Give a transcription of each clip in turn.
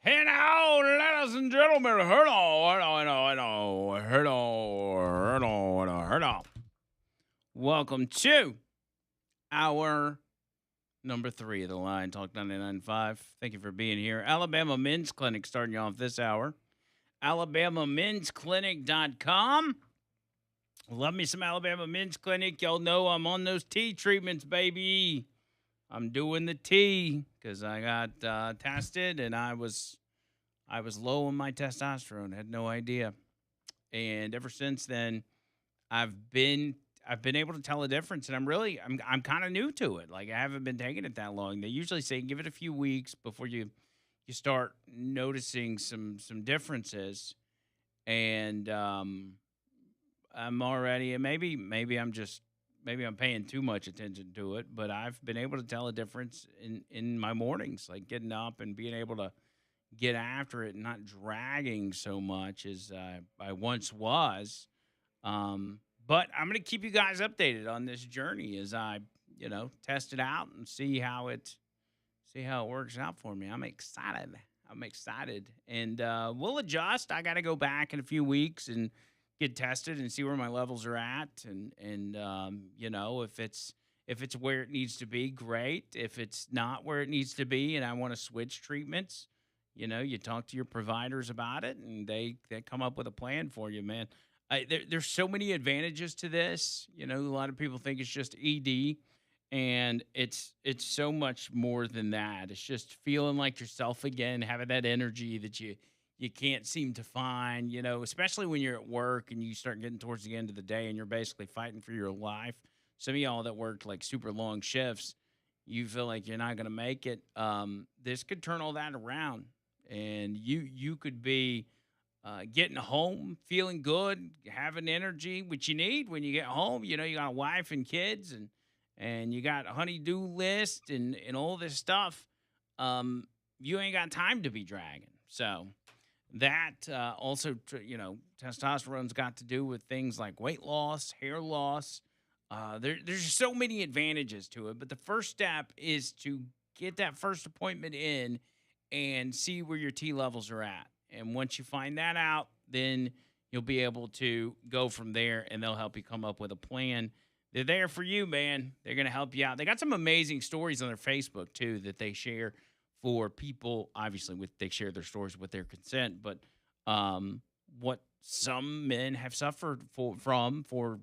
Hey now, ladies and gentlemen, welcome to our number 3 of the Line Talk 99.5. Thank you for being here. Alabama Men's Clinic starting you off this hour. AlabamaMen'sClinic.com. Love me some Alabama Men's Clinic. Y'all know I'm on those tea treatments, baby. I'm doing the tea because I got tested and I was low on my testosterone. Had no idea. And ever since then, I've been able to tell a difference, and I'm kind of new to it. Like I haven't been taking it that long. They usually say give it a few weeks before you start noticing some differences. And I'm already, and maybe I'm paying too much attention to it, but I've been able to tell a difference in my mornings, like getting up and being able to get after it and not dragging so much as I once was. But I'm going to keep you guys updated on this journey as I, test it out and see how it works out for me. I'm excited. And we'll adjust. I got to go back in a few weeks and get tested and see where my levels are at, and if it's where it needs to be, great. If it's not where it needs to be, and I want to switch treatments, you talk to your providers about it, and they come up with a plan for you, man. There's so many advantages to this. A lot of people think it's just ED, and it's so much more than that. It's just feeling like yourself again, having that energy that you can't seem to find, especially when you're at work and you start getting towards the end of the day and you're basically fighting for your life. Some of y'all that worked like super long shifts, you feel like you're not going to make it. This could turn all that around, and you could be getting home feeling good, having energy, which you need when you get home. You got a wife and kids, and you got a honey-do list and all this stuff. You ain't got time to be dragging. So that also, testosterone's got to do with things like weight loss, hair loss. There's so many advantages to it, but the first step is to get that first appointment in and see where your T levels are at. And once you find that out, then you'll be able to go from there, and they'll help you come up with a plan. They're there for you, man. They're going to help you out. They got some amazing stories on their Facebook too that they share for people. Obviously, they share their stories with their consent, but what some men have suffered for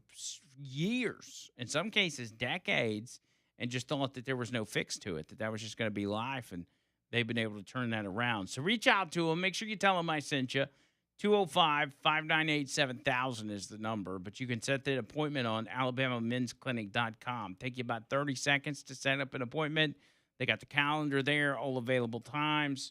years, in some cases decades, and just thought that there was no fix to it, that was just going to be life, and they've been able to turn that around. So reach out to them. Make sure you tell them I sent you. 205-598-7000 is the number, but you can set the appointment on AlabamaMen'sClinic.com. Take you about 30 seconds to set up an appointment. They got the calendar there, all available times.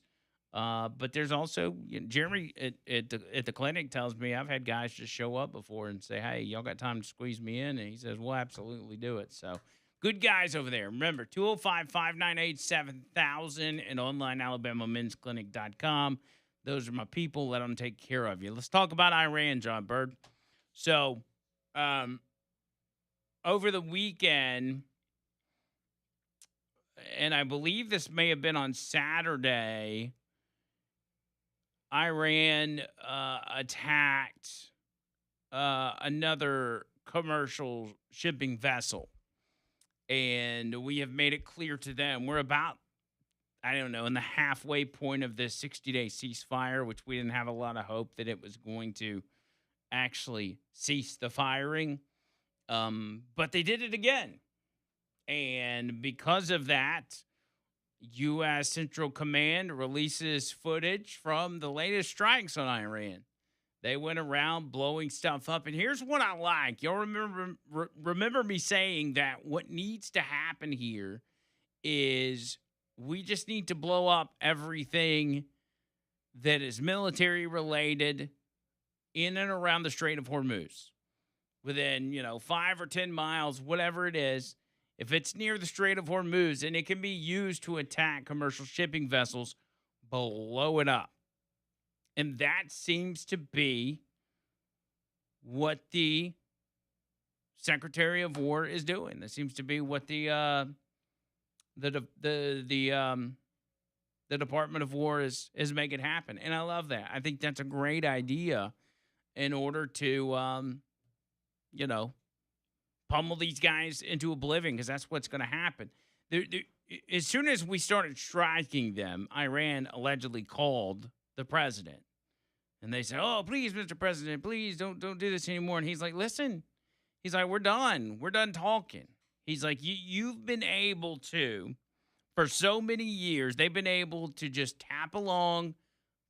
But there's also, Jeremy at the clinic tells me I've had guys just show up before and say, hey, y'all got time to squeeze me in? And he says, we'll absolutely do it. So good guys over there. Remember, 205-598-7000 and online AlabamaMen'sClinic.com. Those are my people. Let them take care of you. Let's talk about Iran, John Bird. So, over the weekend, and I believe this may have been on Saturday, Iran attacked another commercial shipping vessel. And we have made it clear to them we're about, in the halfway point of this 60-day ceasefire, which we didn't have a lot of hope that it was going to actually cease the firing. But they did it again. And because of that, U.S. Central Command releases footage from the latest strikes on Iran. They went around blowing stuff up. And here's what I like. Y'all remember me saying that what needs to happen here is we just need to blow up everything that is military related in and around the Strait of Hormuz. Within, 5 or 10 miles, whatever it is, if it's near the Strait of Hormuz and it can be used to attack commercial shipping vessels, blow it up. And that seems to be what the Secretary of War is doing. That seems to be what the the Department of War is make it happen. And I love that. I think that's a great idea in order to, you know, pummel these guys into oblivion because that's what's going to happen. As soon as we started striking them, Iran allegedly called the president. And they said, "Oh, please, Mr. President, please don't do this anymore." And he's like, "Listen," he's like, "We're done. We're done talking." He's like, "You've been able to, for so many years, they've been able to just tap along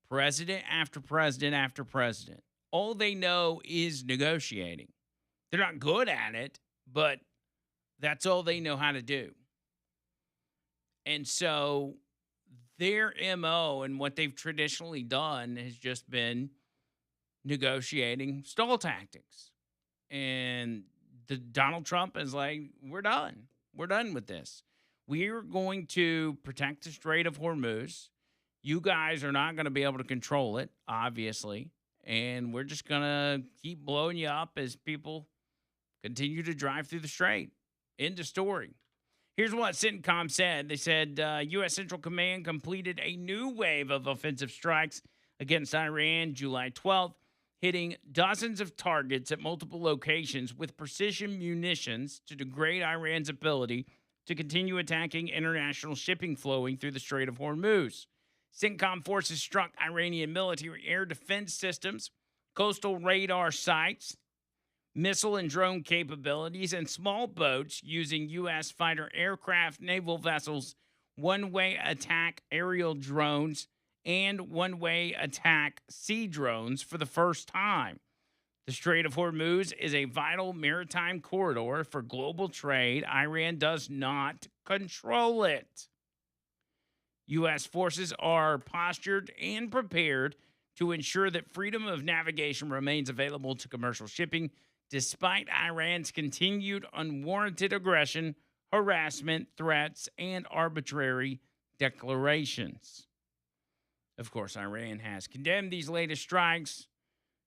president after president after president. All they know is negotiating. They're not good at it, but that's all they know how to do." And so their MO and what they've traditionally done has just been negotiating stall tactics. And Donald Trump is like, "We're done. We're done with this. We're going to protect the Strait of Hormuz. You guys are not going to be able to control it, obviously. And we're just going to keep blowing you up as people continue to drive through the strait." End of story. Here's what CENTCOM said. They said U.S. Central Command completed a new wave of offensive strikes against Iran July 12th, hitting dozens of targets at multiple locations with precision munitions to degrade Iran's ability to continue attacking international shipping flowing through the Strait of Hormuz. CENTCOM forces struck Iranian military air defense systems, coastal radar sites, missile and drone capabilities, and small boats using U.S. fighter aircraft, naval vessels, one-way attack aerial drones, and one-way attack sea drones for the first time. The Strait of Hormuz is a vital maritime corridor for global trade. Iran does not control it. U.S. forces are postured and prepared to ensure that freedom of navigation remains available to commercial shipping, despite Iran's continued unwarranted aggression, harassment, threats, and arbitrary declarations. Of course, Iran has condemned these latest strikes,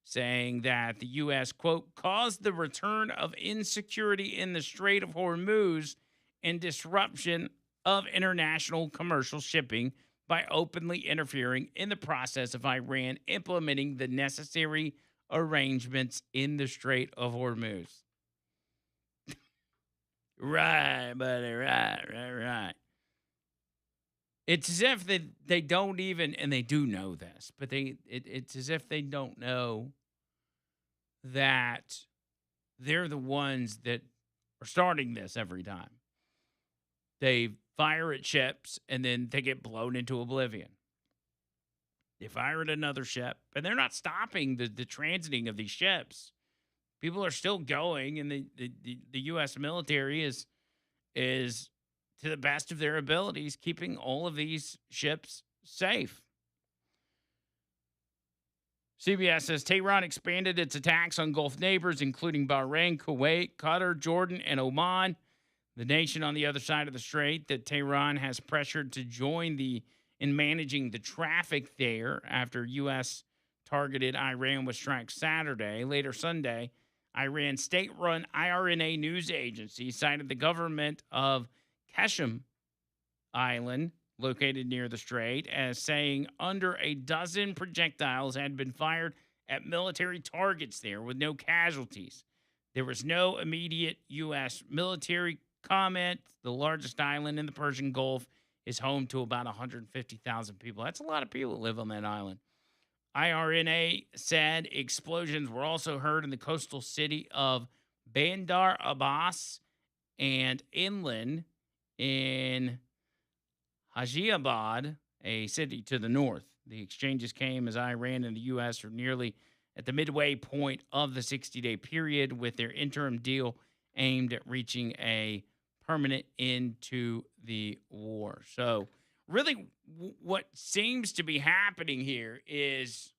saying that the U.S., quote, "caused the return of insecurity in the Strait of Hormuz and disruption of international commercial shipping by openly interfering in the process of Iran implementing the necessary arrangements in the Strait of Hormuz." Right, buddy, right. It's as if they don't even, and they do know this, but it's as if they don't know that they're the ones that are starting this every time. They fire at ships, and then they get blown into oblivion. They fire at another ship, and they're not stopping the transiting of these ships. People are still going, and the U.S. military is to the best of their abilities keeping all of these ships safe. CBS says Tehran expanded its attacks on Gulf neighbors, including Bahrain, Kuwait, Qatar, Jordan, and Oman. The nation on the other side of the strait that Tehran has pressured to join in managing the traffic there after U.S. targeted Iran with strikes Saturday. Later Sunday, Iran's state-run IRNA news agency cited the government of Qasem Island, located near the strait, as saying under a dozen projectiles had been fired at military targets there with no casualties. There was no immediate U.S. military comment. The largest island in the Persian Gulf is home to about 150,000 people. That's a lot of people that live on that island. IRNA said explosions were also heard in the coastal city of Bandar Abbas and inland in Hajiabad, a city to the north. The exchanges came as Iran and the U.S. are nearly at the midway point of the 60-day period, with their interim deal aimed at reaching a permanent end to the war. So really what seems to be happening here is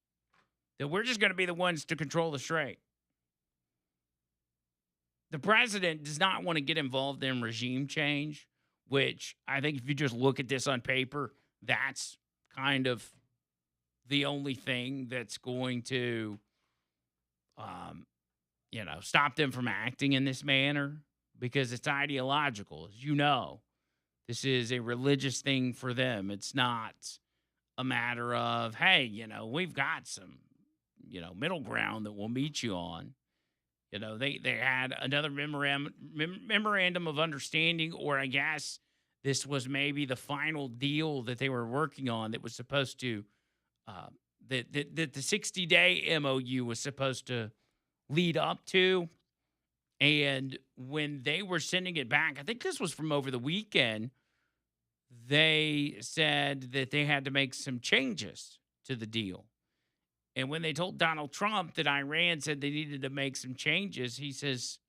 that we're just going to be the ones to control the strait. The president does not want to get involved in regime change, which I think if you just look at this on paper, that's kind of the only thing that's going to, stop them from acting in this manner, because it's ideological. As you know, this is a religious thing for them. It's not a matter of, hey, we've got some, middle ground that we'll meet you on. They had another memorandum of understanding, or I guess this was maybe the final deal that they were working on that was supposed to, uh, that the 60-day MOU was supposed to lead up to. And when they were sending it back, I think this was from over the weekend, they said that they had to make some changes to the deal. And when they told Donald Trump that Iran said they needed to make some changes, he says,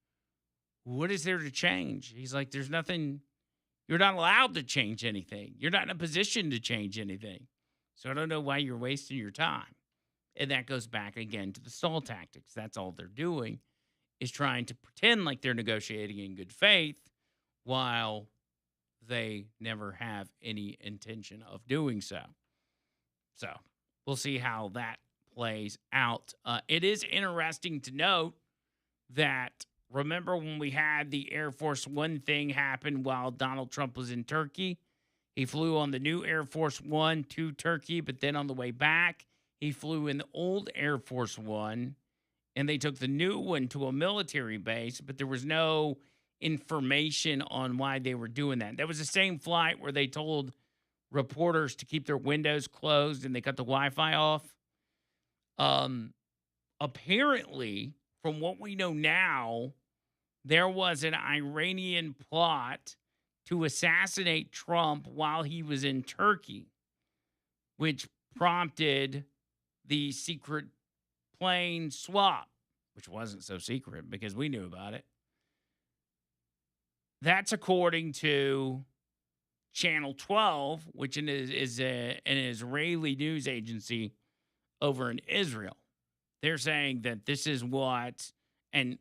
what is there to change? He's like, there's nothing. You're not allowed to change anything. You're not in a position to change anything. So I don't know why you're wasting your time. And that goes back again to the stall tactics. That's all they're doing, is trying to pretend like they're negotiating in good faith while they never have any intention of doing so. So we'll see how that plays out. It is interesting to note that, remember when we had the Air Force One thing happen while Donald Trump was in Turkey? He flew on the new Air Force One to Turkey, but then on the way back, he flew in the old Air Force One, and they took the new one to a military base, but there was no information on why they were doing that. That was the same flight where they told reporters to keep their windows closed and they cut the Wi-Fi off. Apparently, from what we know now, there was an Iranian plot to assassinate Trump while he was in Turkey, which prompted the secret plane swap, which wasn't so secret because we knew about it. That's according to Channel 12, which is an Israeli news agency over in Israel. They're saying that this is what, and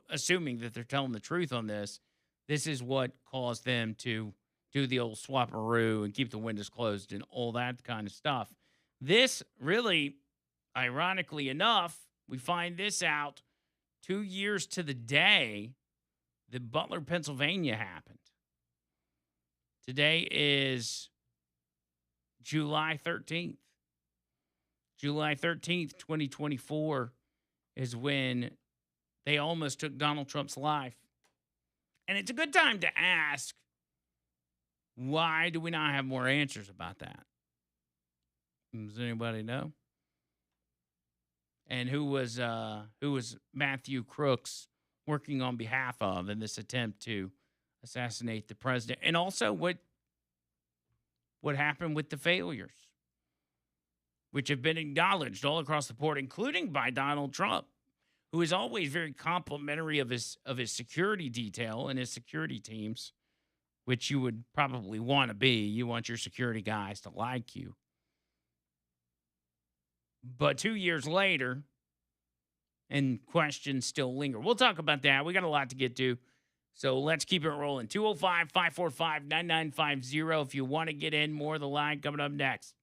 assuming that they're telling the truth on this, this is what caused them to do the old swapperoo and keep the windows closed and all that kind of stuff. This really, ironically enough, we find this out 2 years to the day that Butler, Pennsylvania happened. Today is July 13th. July 13th, 2024 is when they almost took Donald Trump's life. And it's a good time to ask, why do we not have more answers about that? Does anybody know? And who was Matthew Crooks working on behalf of in this attempt to assassinate the president? And also what happened with the failures, which have been acknowledged all across the board, including by Donald Trump, who is always very complimentary of his security detail and his security teams, which you would probably want to be. You want your security guys to like you. But 2 years later, and questions still linger. We'll talk about that. We got a lot to get to. So let's keep it rolling. 205-545-9950 if you want to get in. More of the line coming up next.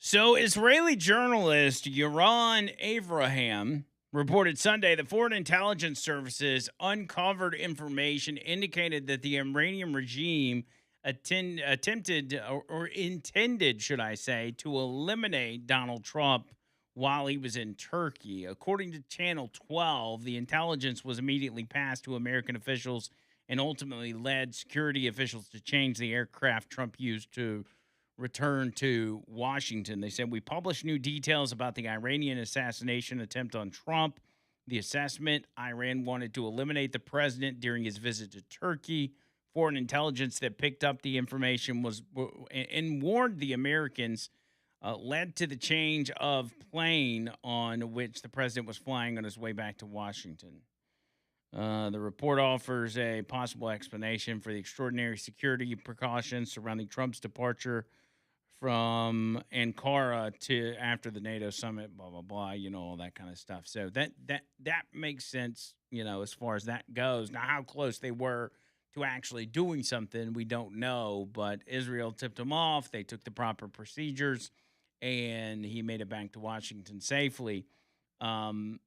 So, Israeli journalist Yaron Avraham reported Sunday that foreign intelligence services uncovered information indicated that the Iranian regime attempted or intended, should I say, to eliminate Donald Trump while he was in Turkey. According to Channel 12, the intelligence was immediately passed to American officials and ultimately led security officials to change the aircraft Trump used to return to Washington. They said, "We published new details about the Iranian assassination attempt on Trump. The assessment Iran wanted to eliminate the president during his visit to Turkey. Foreign intelligence that picked up the information and warned the Americans led to the change of plane on which the president was flying on his way back to Washington." The report offers a possible explanation for the extraordinary security precautions surrounding Trump's departure from Ankara to after the NATO summit, blah blah blah, all that kind of stuff. So that makes sense, as far as that goes. Now, how close they were to actually doing something, we don't know. But Israel tipped him off. They took the proper procedures, and he made it back to Washington safely. Iran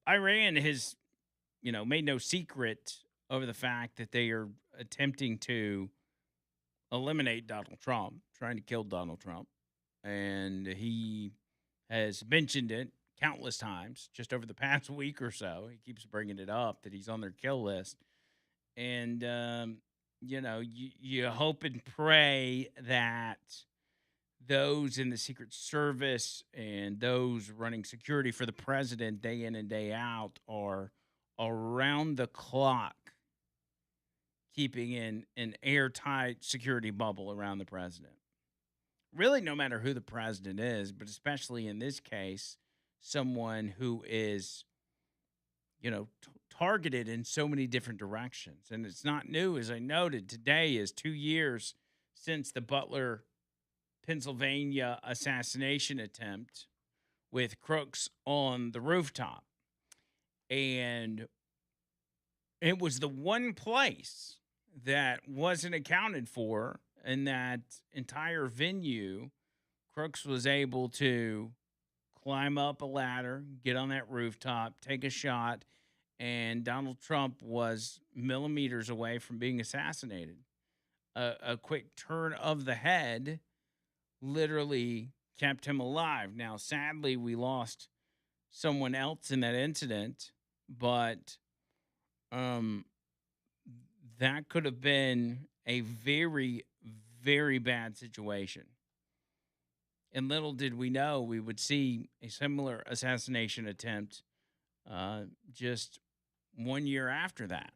has, made no secret over the fact that they are attempting to eliminate Donald Trump, trying to kill Donald Trump. And he has mentioned it countless times just over the past week or so. He keeps bringing it up that he's on their kill list. And, you hope and pray that those in the Secret Service and those running security for the president day in and day out are around the clock keeping in an airtight security bubble around the president. Really, no matter who the president is, but especially in this case, someone who is, targeted in so many different directions. And it's not new. As I noted, today is 2 years since the Butler, Pennsylvania assassination attempt with crooks on the rooftop. And it was the one place that wasn't accounted for in that entire venue. Crooks was able to climb up a ladder, get on that rooftop, take a shot, and Donald Trump was millimeters away from being assassinated. A quick turn of the head literally kept him alive. Now, sadly, we lost someone else in that incident, but that could have been a very, very bad situation. And little did we know we would see a similar assassination attempt just 1 year after that,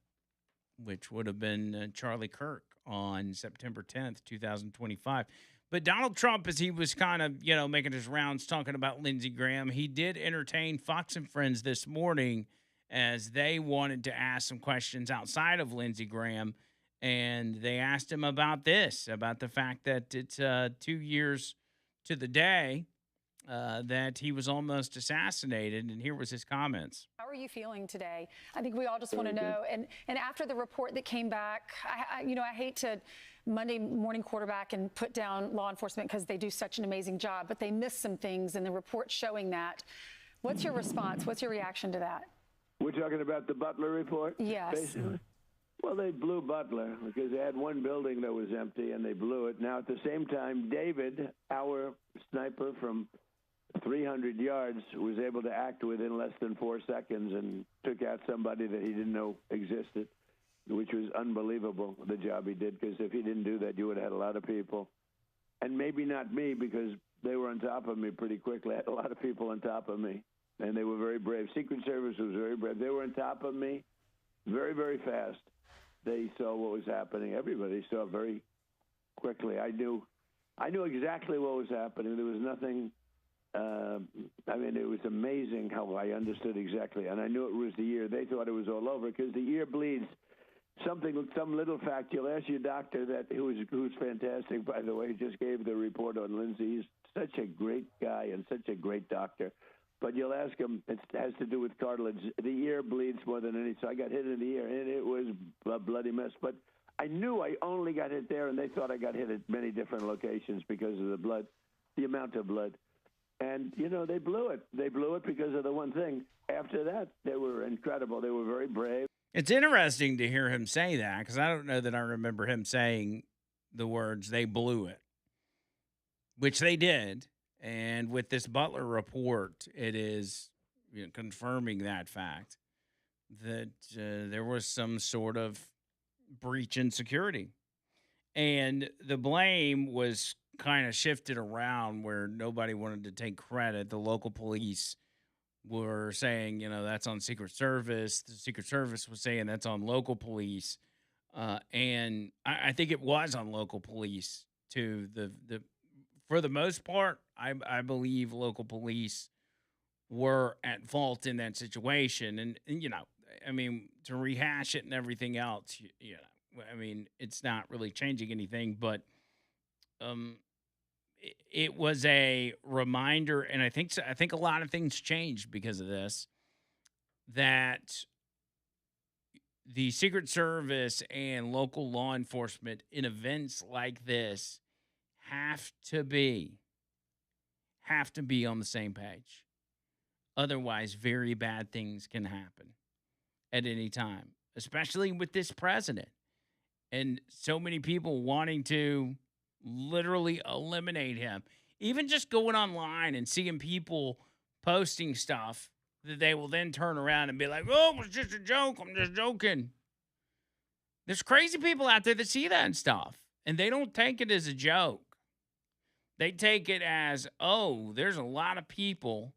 which would have been Charlie Kirk on September 10th, 2025. But Donald Trump, as he was kind of, making his rounds talking about Lindsey Graham, he did entertain Fox and Friends this morning as they wanted to ask some questions outside of Lindsey Graham. And they asked him about this, about the fact that it's 2 years to the day that he was almost assassinated. And here was his comments. How are you feeling today? I think we all just want to know. And after the report that came back, I hate to Monday morning quarterback and put down law enforcement because they do such an amazing job, but they missed some things in the report showing that. What's your response? What's your reaction to that? We're talking about the Butler report? Yes. Basically. Well, they blew Butler because they had one building that was empty and they blew it. Now, at the same time, David, our sniper from 300 yards, was able to act within less than 4 seconds and took out somebody that he didn't know existed, which was unbelievable, the job he did, because if he didn't do that, you would have had a lot of people. And maybe not me, because they were on top of me pretty quickly. I had a lot of people on top of me, and they were very brave. Secret Service was very brave. They were on top of me very, very fast. They saw what was happening. Everybody saw very quickly. I knew exactly what was happening. There was nothing. It was amazing how I understood exactly, and I knew it was the ear. They thought it was all over because the ear bleeds. Some little fact. You'll ask your doctor who's fantastic, by the way. Just gave the report on Lindsey. He's such a great guy and such a great doctor. But you'll ask him, it has to do with cartilage. The ear bleeds more than anything. So I got hit in the ear, and it was a bloody mess. But I knew I only got hit there, and they thought I got hit at many different locations because of the blood. the amount of blood. And, they blew it. They blew it because of the one thing. After that, they were incredible. They were very brave. It's interesting to hear him say that because I don't know that I remember him saying the words, they blew it, which they did. And with this Butler report, it is confirming that fact that there was some sort of breach in security. And the blame was kind of shifted around where nobody wanted to take credit. The local police were saying, that's on Secret Service. The Secret Service was saying that's on local police. And I think it was on local police too. For the most part, I believe local police were at fault in that situation. And I mean, to rehash it and everything else, I mean, it's not really changing anything, but it was a reminder, and I think a lot of things changed because of this, that the Secret Service and local law enforcement in events like this have to be on the same page. Otherwise, very bad things can happen at any time, especially with this president. And so many people wanting to literally eliminate him. Even just going online and seeing people posting stuff that they will then turn around and be like, oh, it was just a joke. I'm just joking. There's crazy people out there that see that and stuff, and they don't take it as a joke. They take it as, oh, there's a lot of people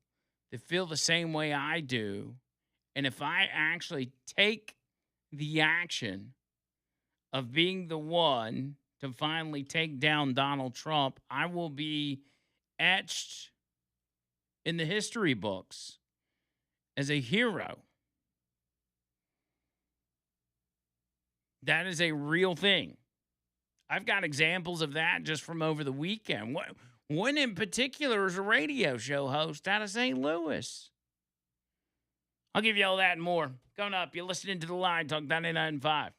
that feel the same way I do. And if I actually take the action of being the one to finally take down Donald Trump, I will be etched in the history books as a hero. That is a real thing. I've got examples of that just from over the weekend. One in particular is a radio show host out of St. Louis. I'll give you all that and more. Coming up, you're listening to The Line, Talk 99.5.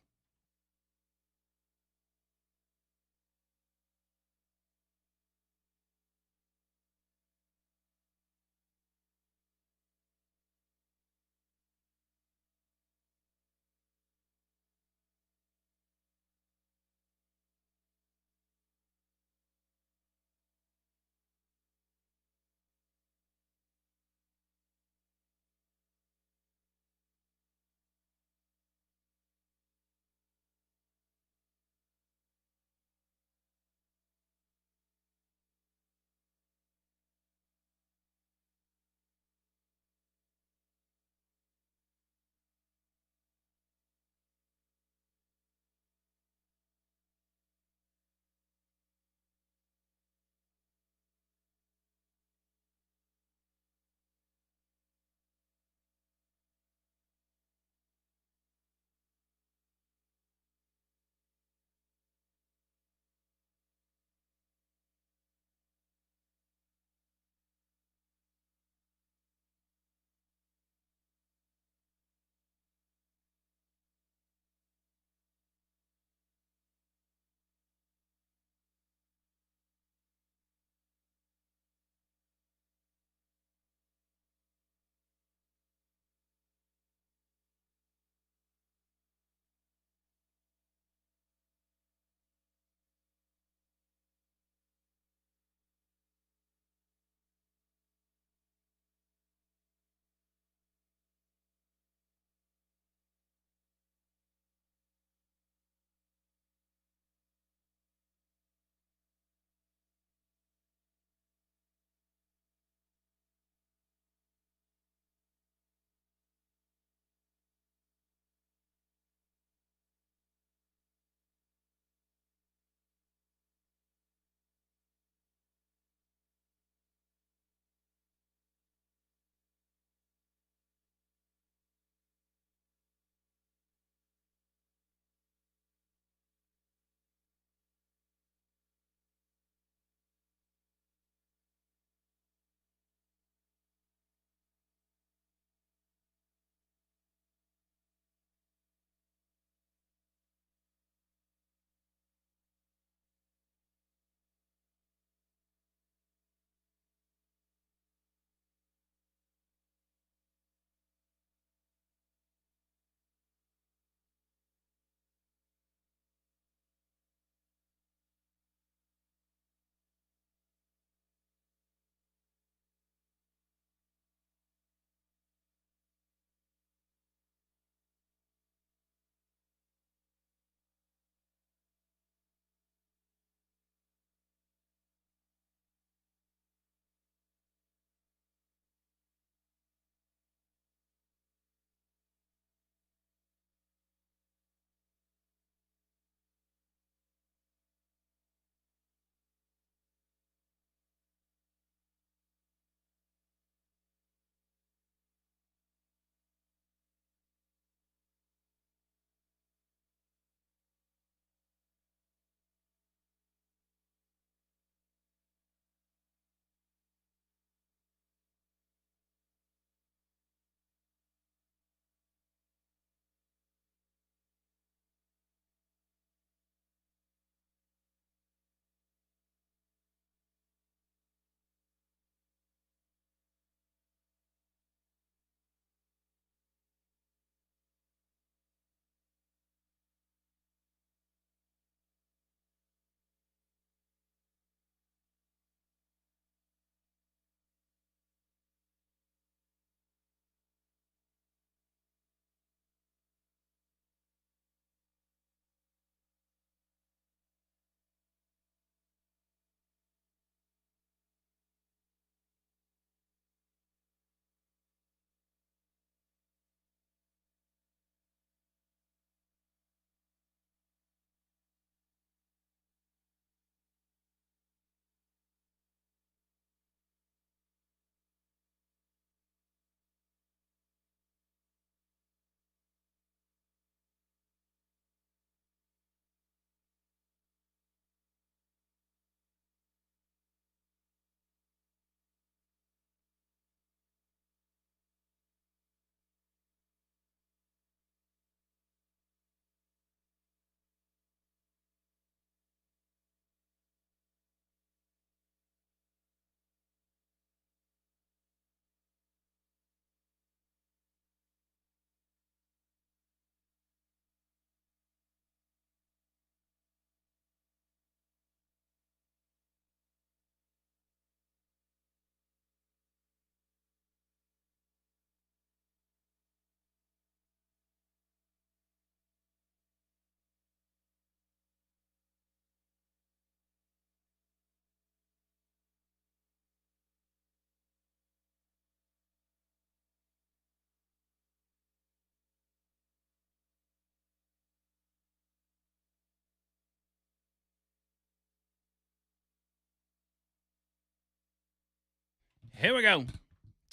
Here we go.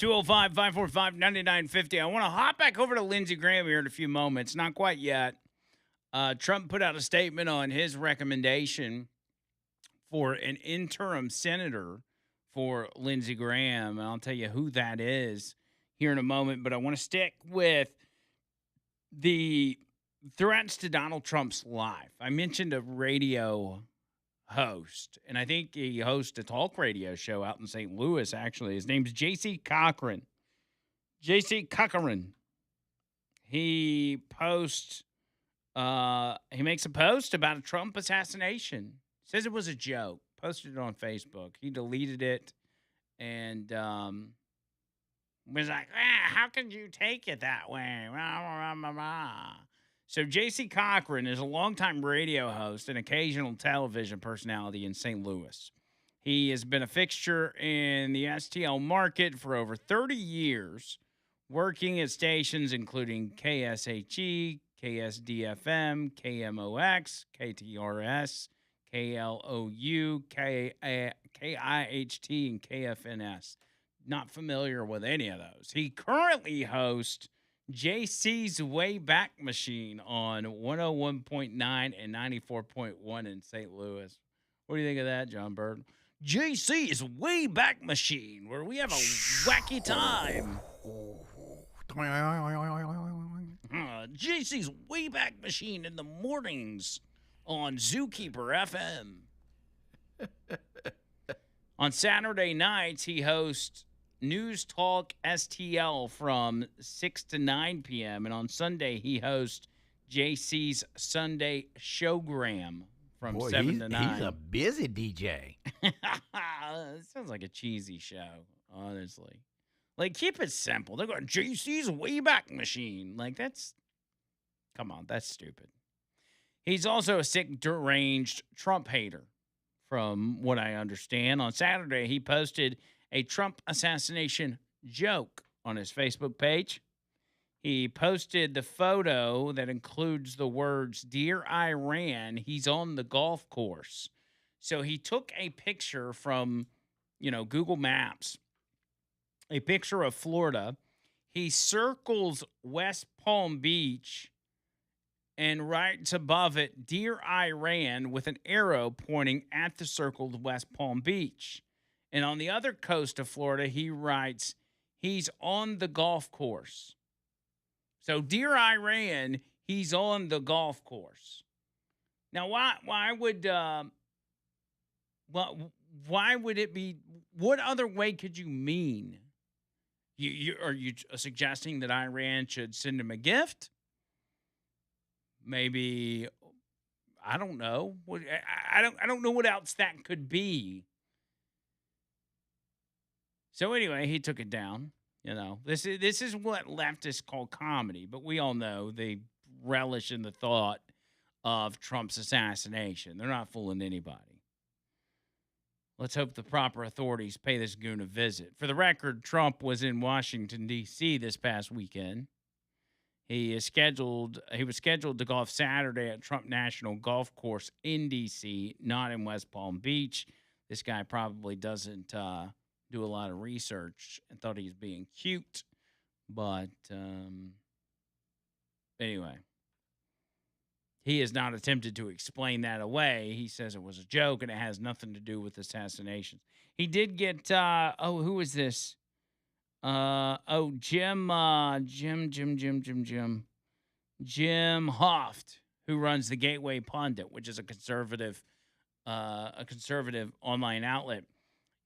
205-545-9950. I want to hop back over to Lindsey Graham here in a few moments. Not quite yet. Trump put out a statement on his recommendation for an interim senator for Lindsey Graham. And I'll tell you who that is here in a moment. But I want to stick with the threats to Donald Trump's life. I mentioned a radio host, and I think he hosts a talk radio show out in St. Louis, actually. His name's J.C. Cochran. J.C. Cochran. He posts, he makes a post about a Trump assassination. Says it was a joke. Posted it on Facebook. He deleted it and was like, how could you take it that way? So J.C. Cochran is a longtime radio host and occasional television personality in St. Louis. He has been a fixture in the STL market for over 30 years, working at stations including KSHE, KSDFM, KMOX, KTRS, KLOU, KIHT, and KFNS. Not familiar with any of those. He currently hosts JC's Wayback Machine on 101.9 and 94.1 in St. Louis. What do you think of that, John Bird? JC's Wayback Machine, where we have a wacky time. JC's Wayback Machine in the mornings on Zookeeper FM. On Saturday nights, he hosts News Talk STL from 6 to 9 p.m. And on Sunday, he hosts JC's Sunday Showgram from 7 to 9. He's a busy DJ. It sounds like a cheesy show, honestly. Like, keep it simple. They're going, JC's Wayback Machine. Like, come on, that's stupid. He's also a sick, deranged Trump hater, from what I understand. On Saturday, he posted a Trump assassination joke on his Facebook page. He posted the photo that includes the words, "Dear Iran, he's on the golf course." So he took a picture from, Google Maps, a picture of Florida. He circles West Palm Beach and writes above it, "Dear Iran," with an arrow pointing at the circled West Palm Beach. And on the other coast of Florida, he writes, "He's on the golf course." So, "Dear Iran, he's on the golf course." Now, why would it be? What other way could you mean? Are you suggesting that Iran should send him a gift? Maybe, I don't know. I don't know what else that could be. So anyway, he took it down. This is what leftists call comedy, but we all know they relish in the thought of Trump's assassination. They're not fooling anybody. Let's hope the proper authorities pay this goon a visit. For the record, Trump was in Washington, D.C. this past weekend. He was scheduled to golf Saturday at Trump National Golf Course in D.C., not in West Palm Beach. This guy probably doesn't do a lot of research and thought he was being cute. But anyway, he has not attempted to explain that away. He says it was a joke and it has nothing to do with assassinations. He did get, who is this? Jim Hoft, who runs the Gateway Pundit, which is a conservative online outlet.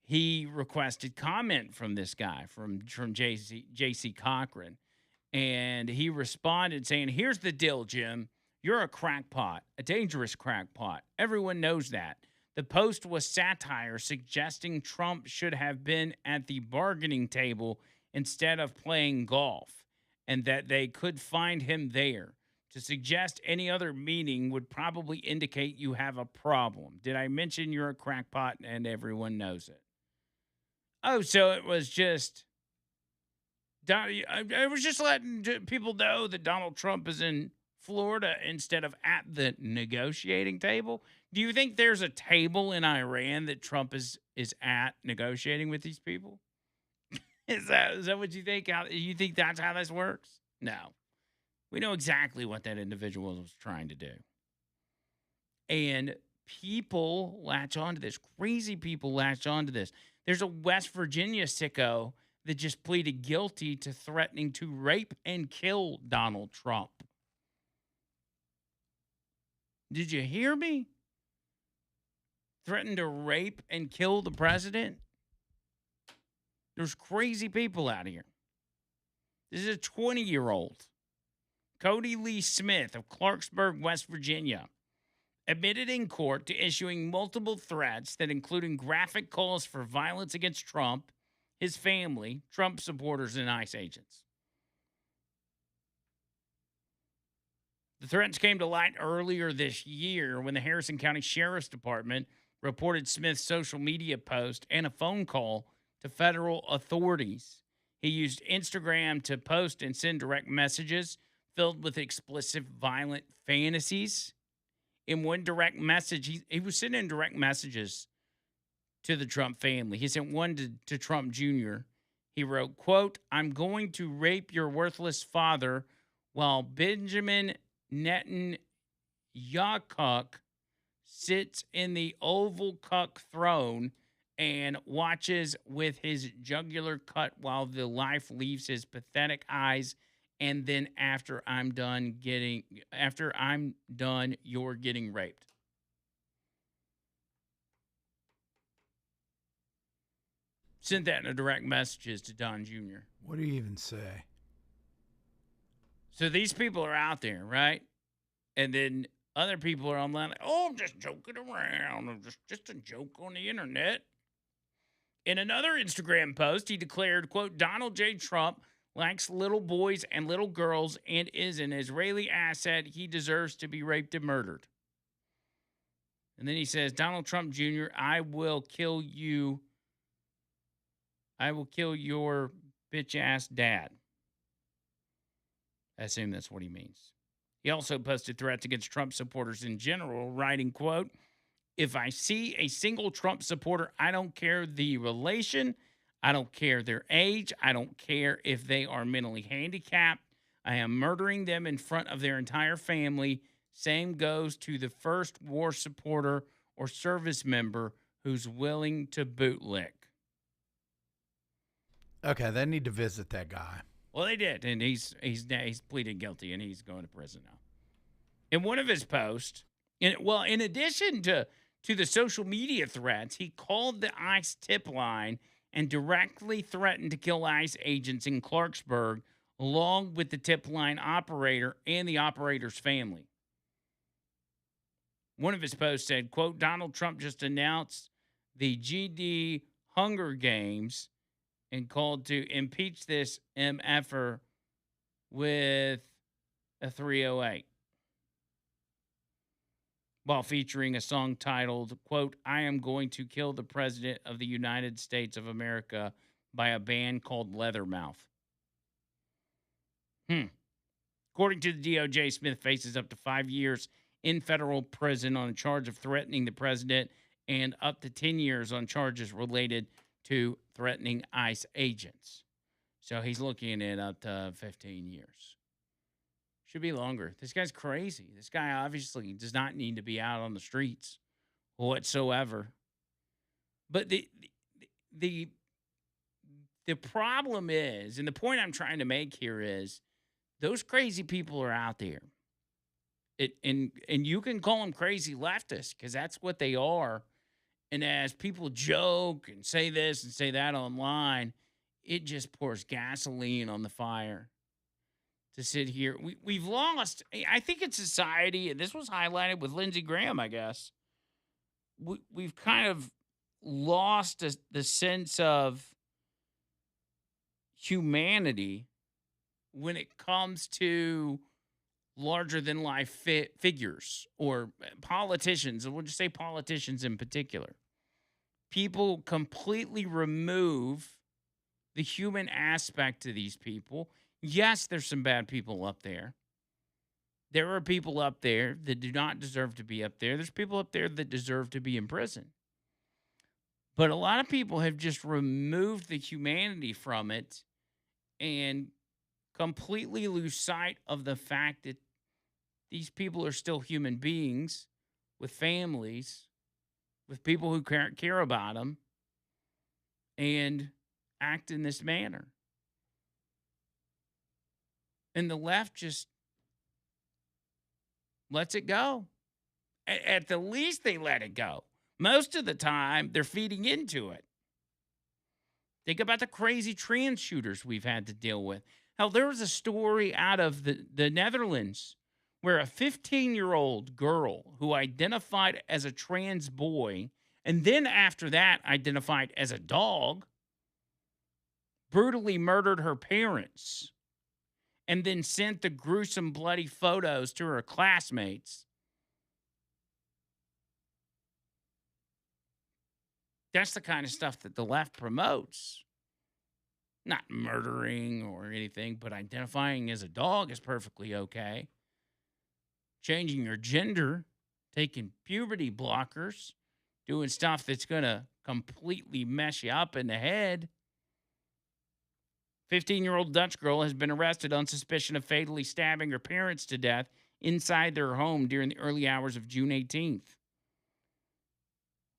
He requested comment from this guy, from J.C. Cochran, and he responded saying, "Here's the deal, Jim. You're a crackpot, a dangerous crackpot. Everyone knows that. The post was satire suggesting Trump should have been at the bargaining table instead of playing golf, and that they could find him there. To suggest any other meaning would probably indicate you have a problem. Did I mention you're a crackpot and everyone knows it?" Oh, so it was just, I was just letting people know that Donald Trump is in Florida instead of at the negotiating table. Do you think there's a table in Iran that Trump is at negotiating with these people? Is that what you think? How you think that's how this works? No. We know exactly what that individual was trying to do. And people latch onto this. Crazy people latch onto this. There's a West Virginia sicko that just pleaded guilty to threatening to rape and kill Donald Trump. Did you hear me? Threatened to rape and kill the president? There's crazy people out here. This is a 20-year-old. Cody Lee Smith of Clarksburg, West Virginia, admitted in court to issuing multiple threats that including graphic calls for violence against Trump, his family, Trump supporters, and ICE agents. The threats came to light earlier this year when the Harrison County Sheriff's Department reported Smith's social media post and a phone call to federal authorities. He used Instagram to post and send direct messages filled with explicit violent fantasies. In one direct message, he was sending direct messages to the Trump family. He sent one to Trump Jr. He wrote, quote, "I'm going to rape your worthless father while Benjamin Netanyahu sits in the Oval Cuck throne and watches with his jugular cut while the life leaves his pathetic eyes. And then after I'm done, you're getting raped." Sent that in a direct messages to Don Jr. What do you even say? So these people are out there, right? And then other people are online like, "Oh, I'm just joking around. I'm just a joke on the internet." In another Instagram post, he declared, quote, "Donald J. Trump likes little boys and little girls and is an Israeli asset. He deserves to be raped and murdered." And then he says, "Donald Trump Jr., I will kill you. I will kill your bitch-ass dad." I assume that's what he means. He also posted threats against Trump supporters in general, writing, quote, "If I see a single Trump supporter, I don't care the relation, I don't care their age, I don't care if they are mentally handicapped. I am murdering them in front of their entire family. Same goes to the first war supporter or service member who's willing to bootlick." Okay, they need to visit that guy. Well, they did, and he's pleaded guilty, and he's going to prison now. In one of his posts, in addition to the social media threats, he called the ICE tip line and directly threatened to kill ICE agents in Clarksburg, along with the tip line operator and the operator's family. One of his posts said, quote, "Donald Trump just announced the GD Hunger Games and called to impeach this MFer with a 308. While featuring a song titled, quote, "I am going to kill the President of the United States of America" by a band called Leathermouth. According to the DOJ, Smith faces up to 5 years in federal prison on a charge of threatening the president and up to 10 years on charges related to threatening ICE agents. So he's looking at up to 15 years. Should be longer. This guy's crazy. This guy obviously does not need to be out on the streets whatsoever. But the problem is, and the point I'm trying to make here is, those crazy people are out there. And you can call them crazy leftists because that's what they are. And as people joke and say this and say that online, it just pours gasoline on the fire to sit here. We've lost, I think in society, and this was highlighted with Lindsey Graham, I guess, we've kind of lost the sense of humanity when it comes to larger than life figures or politicians, and we'll just say politicians in particular. People completely remove the human aspect to these people. Yes, there's some bad people up there. There are people up there that do not deserve to be up there. There's people up there that deserve to be in prison. But a lot of people have just removed the humanity from it and completely lose sight of the fact that these people are still human beings with families, with people who care about them, and act in this manner. And the left just lets it go. At the least, they let it go. Most of the time, they're feeding into it. Think about the crazy trans shooters we've had to deal with. Hell, there was a story out of the Netherlands where a 15-year-old girl who identified as a trans boy and then after that identified as a dog brutally murdered her parents and then sent the gruesome, bloody photos to her classmates. That's the kind of stuff that the left promotes. Not murdering or anything, but identifying as a dog is perfectly okay. Changing your gender, taking puberty blockers, doing stuff that's going to completely mess you up in the head. 15-year-old Dutch girl has been arrested on suspicion of fatally stabbing her parents to death inside their home during the early hours of June 18th.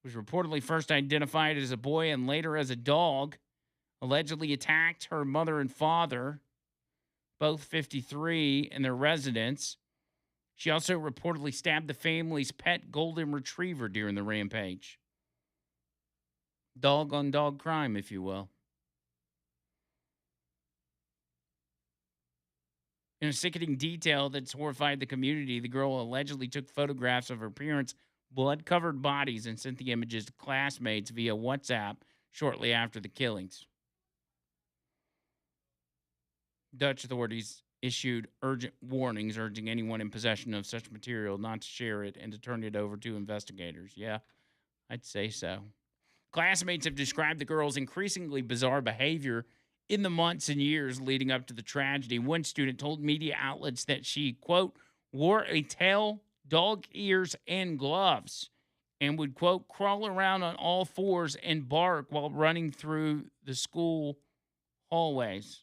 Was reportedly first identified as a boy and later as a dog. Allegedly attacked her mother and father, both 53, in their residence. She also reportedly stabbed the family's pet golden retriever during the rampage. Dog on dog crime, if you will. In a sickening detail that's horrified the community, the girl allegedly took photographs of her parents' blood-covered bodies and sent the images to classmates via WhatsApp shortly after the killings. Dutch authorities issued urgent warnings urging anyone in possession of such material not to share it and to turn it over to investigators. Yeah, I'd say so. Classmates have described the girl's increasingly bizarre behavior in the months and years leading up to the tragedy. One student told media outlets that she, quote, wore a tail, dog ears, and gloves and would, quote, crawl around on all fours and bark while running through the school hallways.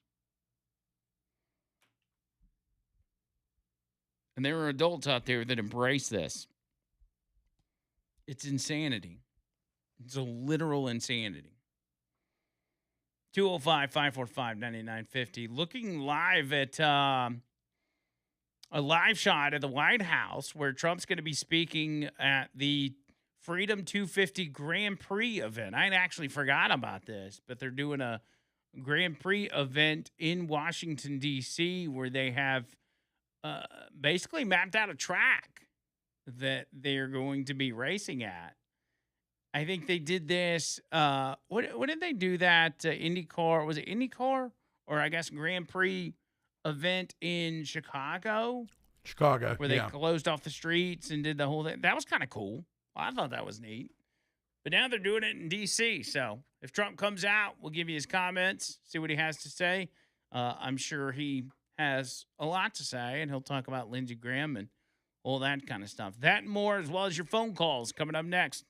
And there are adults out there that embrace this. It's insanity. It's a literal insanity. 205-545-9950. Looking live at a live shot at the White House where Trump's going to be speaking at the Freedom 250 Grand Prix event. I actually forgot about this, but they're doing a Grand Prix event in Washington, D.C., where they have basically mapped out a track that they're going to be racing at. I think they did this. What did they do that IndyCar? Was it IndyCar or I guess Grand Prix event in Chicago? Chicago, where they closed off the streets and did the whole thing. That was kind of cool. I thought that was neat. But now they're doing it in D.C. So if Trump comes out, we'll give you his comments, see what he has to say. I'm sure he has a lot to say, and he'll talk about Lindsey Graham and all that kind of stuff. That and more, as well as your phone calls, coming up next.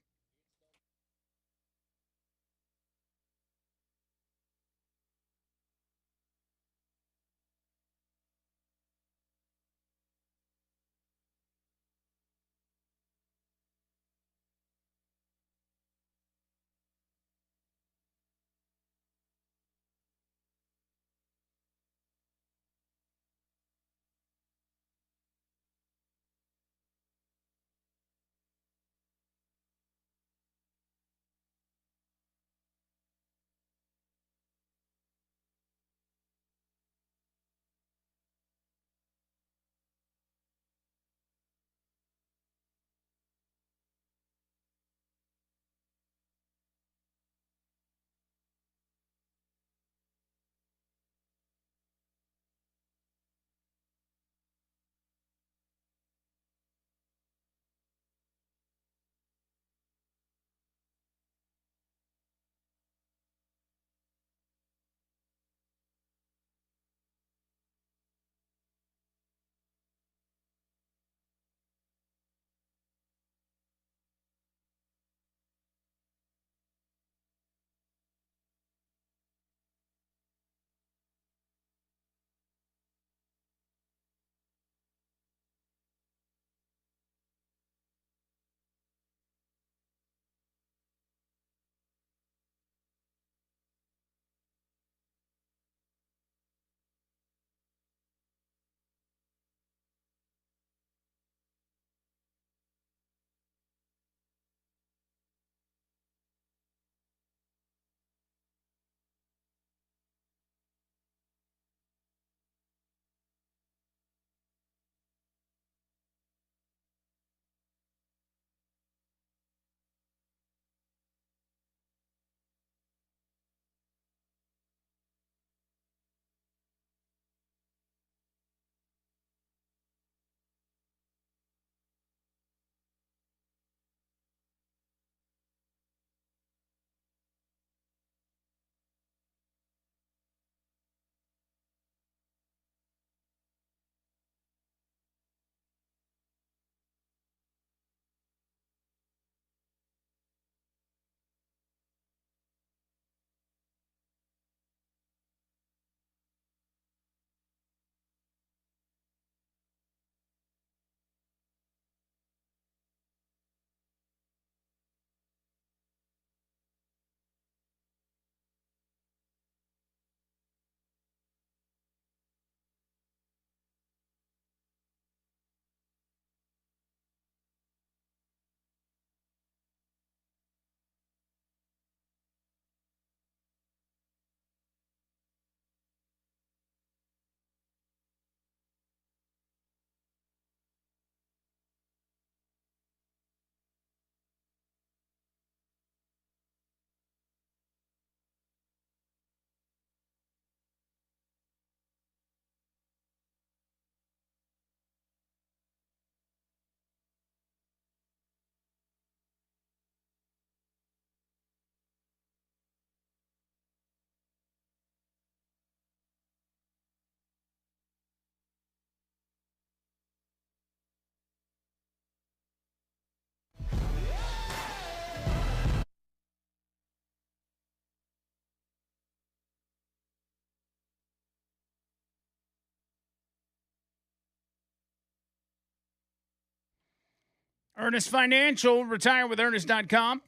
Ernest Financial, retirewithernest.com.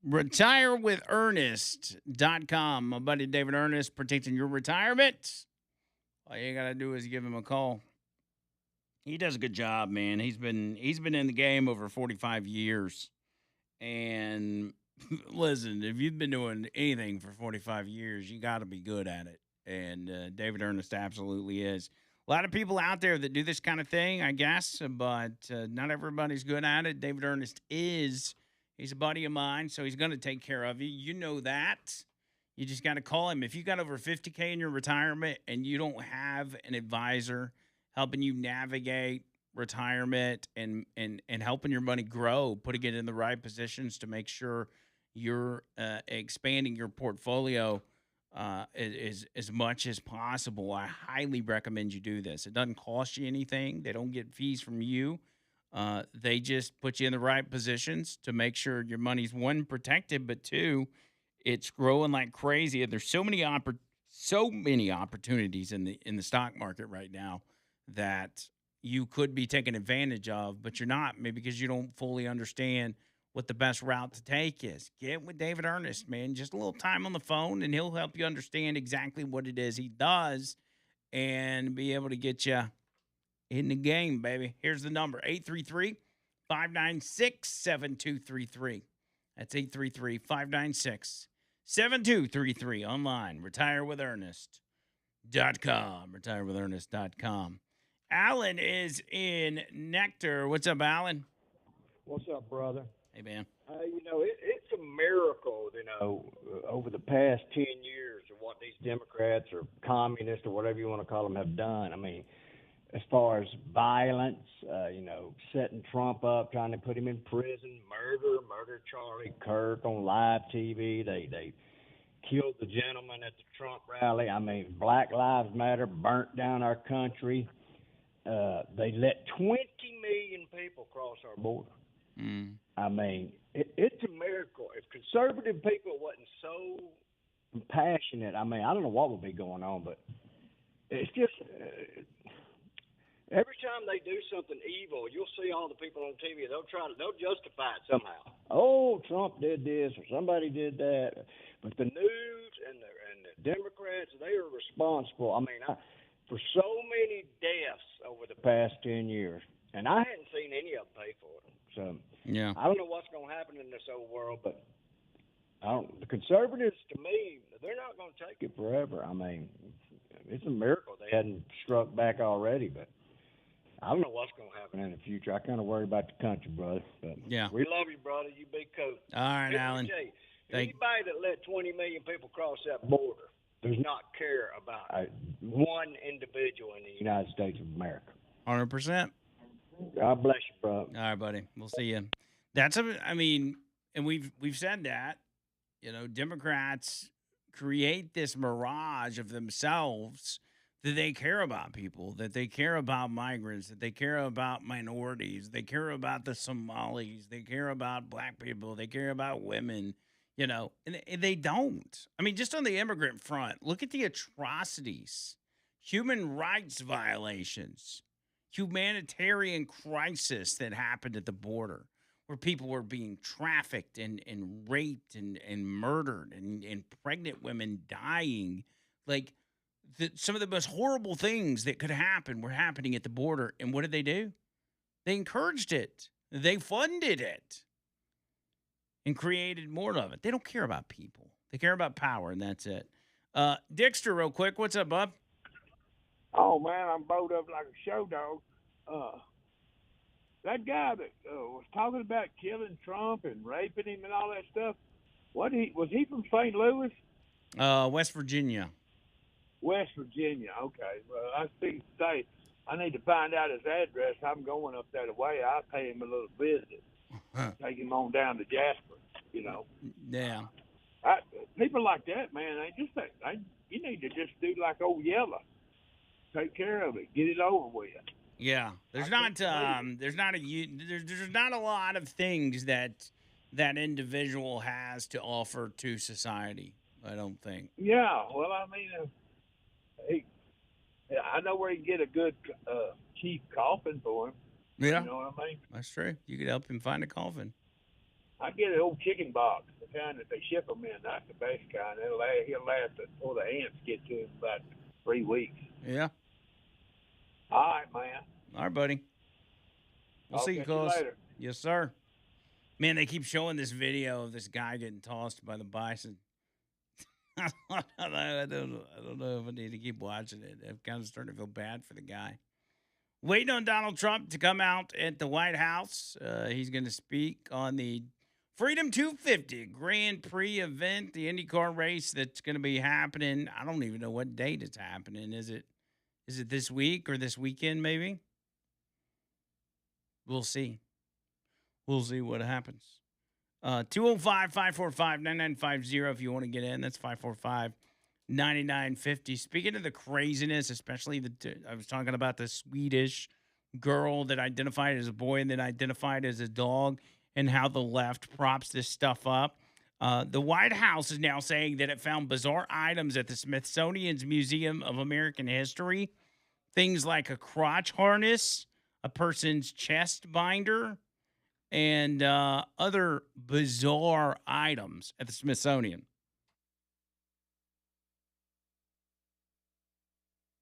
Retirewithernest.com. My buddy David Ernest, protecting your retirement. All you got to do is give him a call. He does a good job, man. He's been in the game over 45 years. And listen, if you've been doing anything for 45 years, you got to be good at it. And David Ernest absolutely is. A lot of people out there that do this kind of thing, I guess, but not everybody's good at it. David Ernest is. He's a buddy of mine, so he's going to take care of you. You know that. You just got to call him. If you got over $50K in your retirement and you don't have an advisor helping you navigate retirement and helping your money grow, putting it in the right positions to make sure you're expanding your portfolio as much as possible, I highly recommend you do this. It doesn't cost you anything. They don't get fees from you. They just put you in the right positions to make sure your money's, one, protected, but two, it's growing like crazy. And there's so many opportunities in the stock market right now that you could be taking advantage of, but you're not, maybe because you don't fully understand what the best route to take is. Get with David Ernest, man. Just a little time on the phone, and he'll help you understand exactly what it is he does and be able to get you in the game, baby. Here's the number, 833-596-7233. That's 833-596-7233. Online, retirewithernest.com, retirewithernest.com. Alan is in Nectar. What's up, Alan? What's up, brother? Hey, man. It's a miracle, over the past 10 years of what these Democrats or communists or whatever you want to call them have done. I mean, as far as violence, setting Trump up, trying to put him in prison, murder Charlie Kirk on live TV. They killed the gentleman at the Trump rally. I mean, Black Lives Matter burnt down our country. They let 20 million people cross our border. Mm. I mean, it's a miracle. If conservative people wasn't so passionate, I mean, I don't know what would be going on, but it's just every time they do something evil, you'll see all the people on TV. They'll justify it somehow. Oh, Trump did this or somebody did that. But the news and the Democrats, they are responsible. I mean, for so many deaths over the past 10 years, and I hadn't seen any of them pay for it. So yeah, I don't know what's going to happen in this old world, but the conservatives, to me, they're not going to take it forever. I mean, it's a miracle they hadn't struck back already, but I don't know what's going to happen in the future. I kind of worry about the country, brother. But yeah, we love you, brother. You be cool. All right, Alan. Anybody that let 20 million people cross that border does not care about one individual in the United States of America. 100%. God bless you, bro. All right, buddy. We'll see you. And we've said that, Democrats create this mirage of themselves that they care about people, that they care about migrants, that they care about minorities, they care about the Somalis, they care about black people, they care about women, and they don't. I mean, just on the immigrant front, look at the atrocities, human rights violations, humanitarian crisis that happened at the border, where people were being trafficked and raped and murdered and pregnant women dying. Like, some of the most horrible things that could happen were happening at the border. And what did they do? They encouraged it. They funded it and created more of it. They don't care about people. They care about power, and that's it. Dexter, real quick. What's up, bub? Oh, man, I'm bowed up like a show dog. That guy that was talking about killing Trump and raping him and all that stuff, was he from St. Louis? West Virginia. West Virginia, okay. Well, I see today I need to find out his address. I'm going up that way. I'll pay him a little visit. Take him on down to Jasper, Yeah. People like that, man, you need to just do like old Yeller. Take care of it. Get it over with. Yeah. There's not a lot of things that individual has to offer to society, I don't think. Yeah, well, I mean, I know where you can get a good cheap coffin for him. Yeah, You know what I mean? that's true. You could help him find a coffin. I get an old chicken box, the kind that they ship them in. That's the best kind. He'll last before the ants get to him about 3 weeks. Yeah. All right, man. All right, buddy. We'll I'll see you, catch you Carlos. later. Yes, sir. Man, they keep showing this video of this guy getting tossed by the bison. I don't know if I need to keep watching it. I'm kind of starting to feel bad for the guy. Waiting on Donald Trump to come out at the White House. He's going to speak on the Freedom 250 Grand Prix event, the IndyCar race that's going to be happening. I don't even know what date it's happening. Is it this week or this weekend, maybe? We'll see. We'll see what happens. 205-545-9950 if you want to get in. That's 545-9950. Speaking of the craziness, especially I was talking about the Swedish girl that identified as a boy and then identified as a dog, and how the left props this stuff up. The White House is now saying that it found bizarre items at the Smithsonian's Museum of American History. Things like a crotch harness, a person's chest binder, and other bizarre items at the Smithsonian.